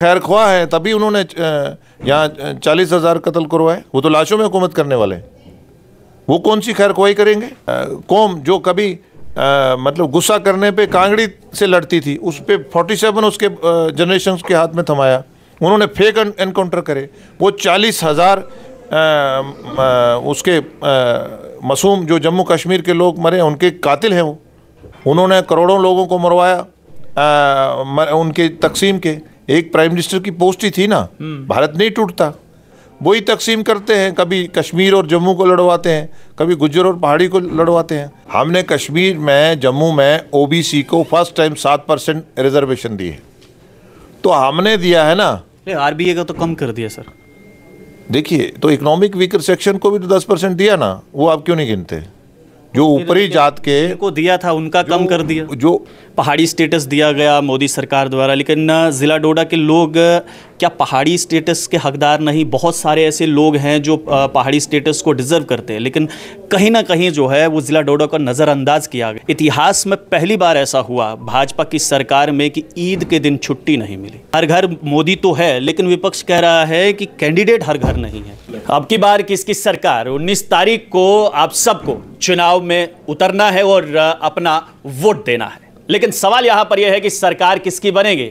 खैर ख्वाह है तभी उन्होंने यहाँ 40,000 कत्ल करवाए। वो तो लाशों में हुकूमत करने वाले हैं, वो कौन सी खैर ख्वाही करेंगे। कौम जो कभी मतलब गुस्सा करने पे कांगड़ी से लड़ती थी, उस पे 47 उसके जनरेशन के हाथ में थमाया। उन्होंने फेक एनकाउंटर करे। वो 40,000 उसके मासूम जो जम्मू कश्मीर के लोग मरे, उनके कातिल हैं वो। उन्होंने करोड़ों लोगों को मरवाया उनके तकसीम के। एक प्राइम मिनिस्टर की पोस्ट ही थी ना, भारत नहीं टूटता। वही तकसीम करते हैं, कभी कश्मीर और जम्मू को लड़वाते हैं, कभी गुज्जर और पहाड़ी को लड़वाते हैं। हमने कश्मीर में, जम्मू में ओबीसी को फर्स्ट टाइम 7% रिजर्वेशन दी है, तो हमने दिया है ना। आरबीए का तो कम कर दिया सर। देखिए, तो इकोनॉमिक वीकर सेक्शन को भी तो 10% दिया ना, वो आप क्यों नहीं गिनते? जो ऊपरी जात के को दिया था उनका कम कर दिया। जो पहाड़ी स्टेटस दिया गया मोदी सरकार द्वारा, लेकिन ज़िला डोडा के लोग क्या पहाड़ी स्टेटस के हकदार नहीं? बहुत सारे ऐसे लोग हैं जो पहाड़ी स्टेटस को डिज़र्व करते हैं, लेकिन कहीं ना कहीं जो है वो ज़िला डोडा का नज़रअंदाज किया गया। इतिहास में पहली बार ऐसा हुआ भाजपा की सरकार में कि ईद के दिन छुट्टी नहीं मिली। हर घर मोदी तो है, लेकिन विपक्ष कह रहा है कि कैंडिडेट हर घर नहीं है। अब की बार किसकी सरकार? 19 तारीख को आप सबको चुनाव में उतरना है और अपना वोट देना है। लेकिन सवाल यहां पर यह है कि सरकार किसकी बनेगी?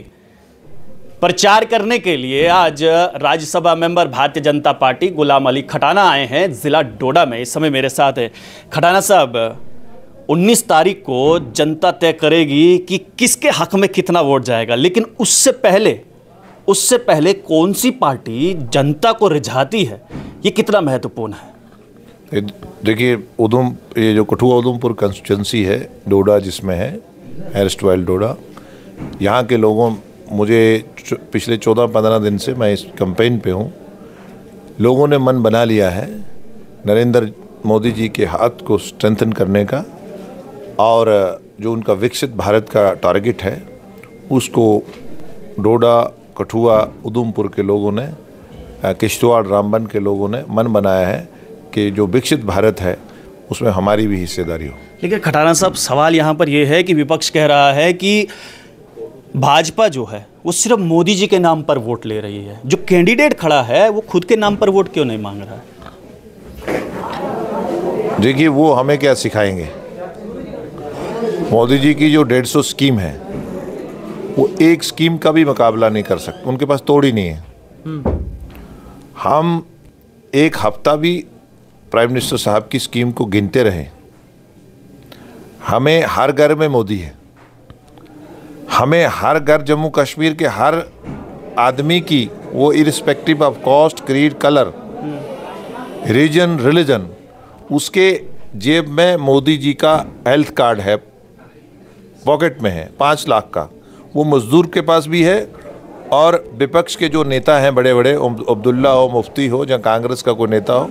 प्रचार करने के लिए आज राज्यसभा मेंबर भारतीय जनता पार्टी गुलाम अली खटाना आए हैं जिला डोडा में। इस समय मेरे साथ है खटाना साहब। 19 तारीख को जनता तय करेगी कि किसके हक में कितना वोट जाएगा, लेकिन उससे पहले कौन सी पार्टी जनता को रिझाती है, ये कितना महत्वपूर्ण है? देखिए, ये जो कठुआ उधमपुर कंस्टिट्यूंसी है, डोडा जिसमें है, एरस्टवाइल डोडा, यहाँ के लोगों, मुझे पिछले 14-15 दिन से मैं इस कैंपेन पे हूँ, लोगों ने मन बना लिया है नरेंद्र मोदी जी के हाथ को स्ट्रेंथन करने का, और जो उनका विकसित भारत का टारगेट है उसको डोडा, कठुआ, उधमपुर के लोगों ने, किश्तवाड़, रामबन के लोगों ने मन बनाया है कि जो विकसित भारत है उसमें हमारी भी हिस्सेदारी हो। लेकिन खटाना साहब, सवाल यहाँ पर यह है कि विपक्ष कह रहा है कि भाजपा जो है वो सिर्फ मोदी जी के नाम पर वोट ले रही है, जो कैंडिडेट खड़ा है वो खुद के नाम पर वोट क्यों नहीं मांग रहा है? देखिए, वो हमें क्या सिखाएंगे। मोदी जी की जो 150 स्कीम है, वो एक स्कीम का भी मुकाबला नहीं कर सकते, उनके पास तोड़ ही नहीं है। हम एक हफ्ता भी प्राइम मिनिस्टर साहब की स्कीम को गिनते रहे। हमें हर घर में मोदी है, हमें हर घर, जम्मू कश्मीर के हर आदमी की, वो irrespective of caste, creed, colour, region, religion, उसके जेब में मोदी जी का हेल्थ कार्ड है, पॉकेट में है 5 लाख का। वो मजदूर के पास भी है, और विपक्ष के जो नेता हैं बड़े बड़े, अब्दुल्ला हो, मुफ्ती हो, या कांग्रेस का कोई नेता हो,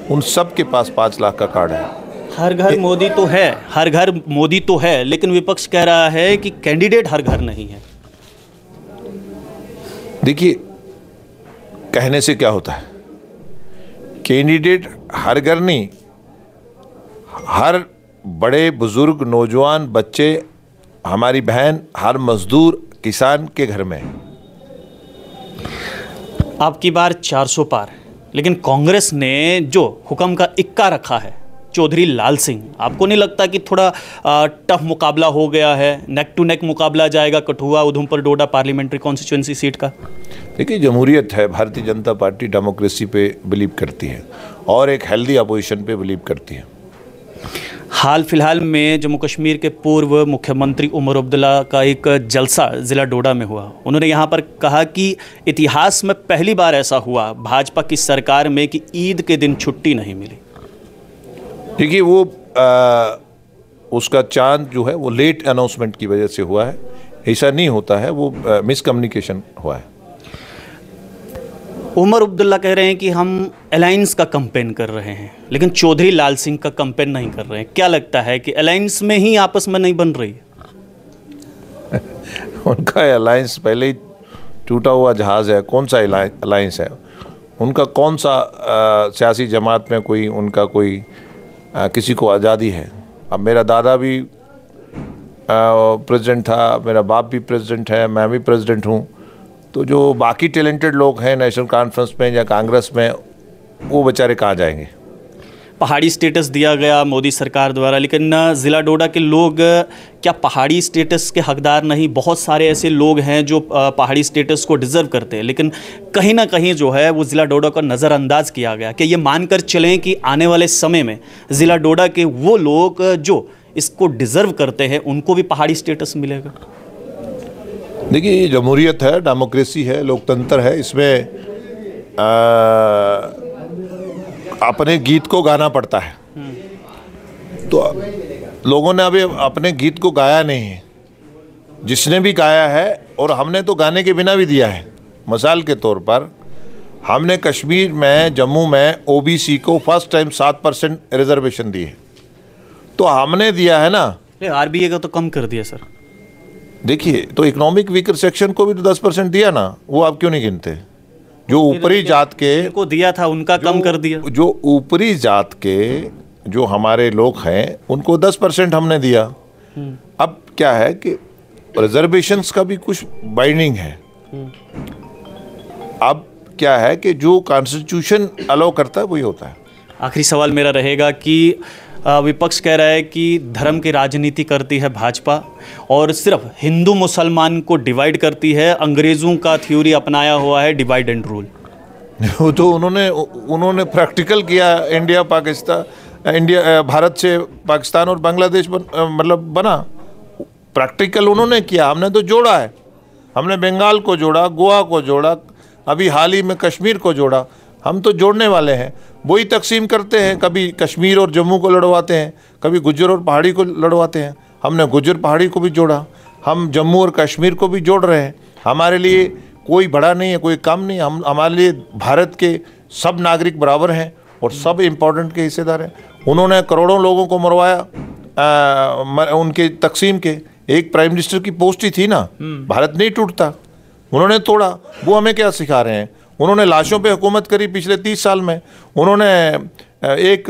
उन सब के पास 5 लाख का कार्ड है। हर घर मोदी तो है, हर घर मोदी तो है, लेकिन विपक्ष कह रहा है कि कैंडिडेट हर घर नहीं है। देखिए, कहने से क्या होता है? कैंडिडेट हर घर नहीं, हर बड़े बुजुर्ग, नौजवान, बच्चे, हमारी बहन, हर मजदूर, किसान के घर में। आपकी बार 400 पार, लेकिन कांग्रेस ने जो हुक्म का इक्का रखा है चौधरी लाल सिंह, आपको नहीं लगता कि थोड़ा टफ मुकाबला हो गया है? नेक टू नेक मुकाबला जाएगा कठुआ, उधमपुर, डोडा पार्लियामेंट्री कॉन्स्टिट्यूंसी सीट का। देखिए, जमहूरियत है, भारतीय जनता पार्टी डेमोक्रेसी पे बिलीव करती है और एक हेल्दी अपोजिशन पे बिलीव करती है। हाल फिलहाल में जम्मू कश्मीर के पूर्व मुख्यमंत्री उमर अब्दुल्ला का एक जलसा ज़िला डोडा में हुआ। उन्होंने यहाँ पर कहा कि इतिहास में पहली बार ऐसा हुआ भाजपा की सरकार में कि ईद के दिन छुट्टी नहीं मिली। देखिए, वो उसका चांद जो है वो लेट अनाउंसमेंट की वजह से हुआ है, ऐसा नहीं होता है, वो मिसकम्युनिकेशन हुआ है। उमर अब्दुल्ला कह रहे हैं कि हम अलायंस का कैंपेन कर रहे हैं, लेकिन चौधरी लाल सिंह का कैंपेन नहीं कर रहे हैं। क्या लगता है कि अलायंस में ही आपस में नहीं बन रही है? उनका अलायंस पहले ही टूटा हुआ जहाज़ है। कौन सा अलायंस है उनका? कौन सा सियासी जमात में कोई उनका कोई किसी को आज़ादी है? अब मेरा दादा भी प्रेसिडेंट था, मेरा बाप भी प्रेसिडेंट है, मैं भी प्रेसिडेंट हूँ, तो जो बाकी टैलेंटेड लोग हैं नेशनल कॉन्फ्रेंस में या कांग्रेस में, वो बेचारे कहाँ जाएंगे। पहाड़ी स्टेटस दिया गया मोदी सरकार द्वारा, लेकिन ज़िला डोडा के लोग क्या पहाड़ी स्टेटस के हकदार नहीं? बहुत सारे ऐसे लोग हैं जो पहाड़ी स्टेटस को डिज़र्व करते हैं, लेकिन कहीं ना कहीं जो है वो ज़िला डोडा का नज़रअंदाज किया गया। कि ये मानकर चलें कि आने वाले समय में ज़िला डोडा के वो लोग जो इसको डिज़र्व करते हैं उनको भी पहाड़ी स्टेटस मिलेगा? देखिए, जमहूरियत है, डेमोक्रेसी है, लोकतंत्र है, इसमें अपने गीत को गाना पड़ता है। तो लोगों ने अभी अपने गीत को गाया नहीं है। जिसने भी गाया है, और हमने तो गाने के बिना भी दिया है। मिसाल के तौर पर हमने कश्मीर में, जम्मू में ओबीसी को फर्स्ट टाइम 7% रिजर्वेशन दी है, तो हमने दिया है ना। आरबीए का तो कम कर दिया सर। देखिए, तो इकोनॉमिक वीकर सेक्शन को भी तो 10% दिया ना, वो आप क्यों नहीं गिनते? जो ऊपरी जात के को दिया था उनका कम कर दिया। जो ऊपरी जात के जो हमारे लोग हैं उनको 10% हमने दिया। अब क्या है कि रिजर्वेशंस का भी कुछ बाइंडिंग है। अब क्या है कि जो कॉन्स्टिट्यूशन अलाउ करता है वही होता है। आखिरी सवाल मेरा रहेगा कि विपक्ष कह रहा है कि धर्म की राजनीति करती है भाजपा और सिर्फ हिंदू मुसलमान को डिवाइड करती है। अंग्रेज़ों का थ्योरी अपनाया हुआ है डिवाइड एंड रूल। वो तो उन्होंने प्रैक्टिकल किया। इंडिया पाकिस्तान, इंडिया भारत से पाकिस्तान और बांग्लादेश मतलब बना। प्रैक्टिकल उन्होंने किया, हमने तो जोड़ा है। हमने बंगाल को जोड़ा, गोवा को जोड़ा, अभी हाल ही में कश्मीर को जोड़ा। हम तो जोड़ने वाले हैं। वही तकसीम करते हैं, कभी कश्मीर और जम्मू को लड़वाते हैं, कभी गुज्जर और पहाड़ी को लड़वाते हैं। हमने गुज्जर पहाड़ी को भी जोड़ा, हम जम्मू और कश्मीर को भी जोड़ रहे हैं। हमारे लिए कोई बड़ा नहीं है, कोई कम नहीं। हमारे लिए भारत के सब नागरिक बराबर हैं और सब इम्पोर्टेंट के हिस्सेदार हैं। उन्होंने करोड़ों लोगों को मरवाया उनके तकसीम के। एक प्राइम मिनिस्टर की पोस्ट ही थी ना। भारत नहीं टूटता, उन्होंने तोड़ा। वो हमें क्या सिखा रहे हैं? उन्होंने लाशों पे हुकूमत करी पिछले 30 साल में। उन्होंने एक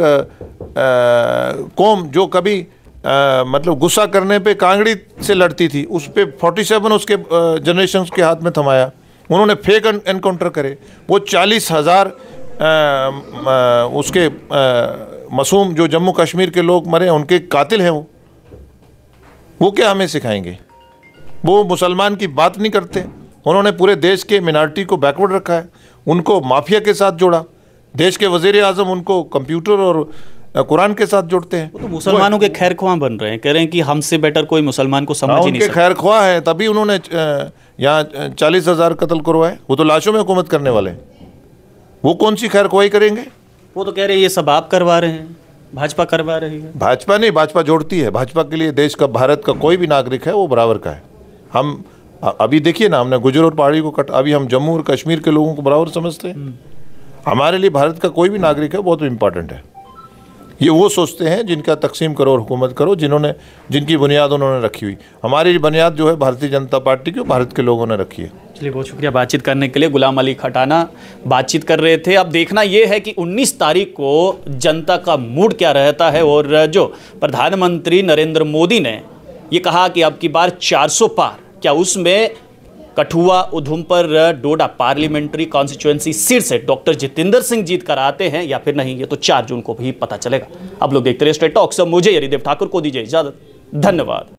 कौम जो कभी मतलब गुस्सा करने पे कांगड़ी से लड़ती थी, उस पे 47 उसके जनरेशन के हाथ में थमाया। उन्होंने फेक एनकाउंटर करे। वो 40,000 उसके मासूम जो जम्मू कश्मीर के लोग मरे, उनके कातिल हैं वो क्या हमें सिखाएंगे? वो मुसलमान की बात नहीं करते। उन्होंने पूरे देश के मिनॉरिटी को बैकवर्ड रखा है, उनको माफिया के साथ जोड़ा। देश के वजीर आजम उनको कंप्यूटर और कुरान के साथ जोड़ते हैं। वो तो मुसलमानों के खैर ख्वाह बन रहे हैं, कह रहे हैं कि हमसे बेटर कोई मुसलमान को समझ ही नहीं सकता। खैर ख्वाह है, तभी उन्होंने यहाँ 40,000 कत्ल करवाए। वो तो लाशों में हुकूमत करने वाले हैं। वो कौन सी खैर ख्वाही करेंगे? वो तो कह रहे हैं ये सब आप करवा रहे हैं, भाजपा करवा रही है। भाजपा नहीं, भाजपा जोड़ती है। भाजपा के लिए देश का, भारत का कोई भी नागरिक है वो बराबर का है। हम अभी देखिए ना, हमने गुजर और पहाड़ी को अभी हम जम्मू और कश्मीर के लोगों को बराबर समझते हैं। हमारे लिए भारत का कोई भी नागरिक है बहुत इम्पोर्टेंट है। ये वो सोचते हैं जिनका तकसीम करो और हुकूमत करो, जिनकी बुनियाद उन्होंने रखी हुई। हमारी बुनियाद जो है भारतीय जनता पार्टी की, भारत के लोगों ने रखी है। चलिए, बहुत शुक्रिया बातचीत करने के लिए। गुलाम अली खटाना बातचीत कर रहे थे। अब देखना ये है कि 19 तारीख को जनता का मूड क्या रहता है। और जो प्रधानमंत्री नरेंद्र मोदी ने ये कहा कि अब की बार 400 पार, क्या उसमें कठुआ, उधमपुर, डोडा पार्लियामेंट्री कॉन्स्टिट्यूएंसी सीट से डॉक्टर जितेंद्र सिंह जीत कर आते हैं या फिर नहीं, ये तो 4 जून को भी पता चलेगा। अब लोग देखते रहिए स्ट्रेट टॉक्स। मुझे यरिदेव ठाकुर को दीजिए इजाजत। धन्यवाद।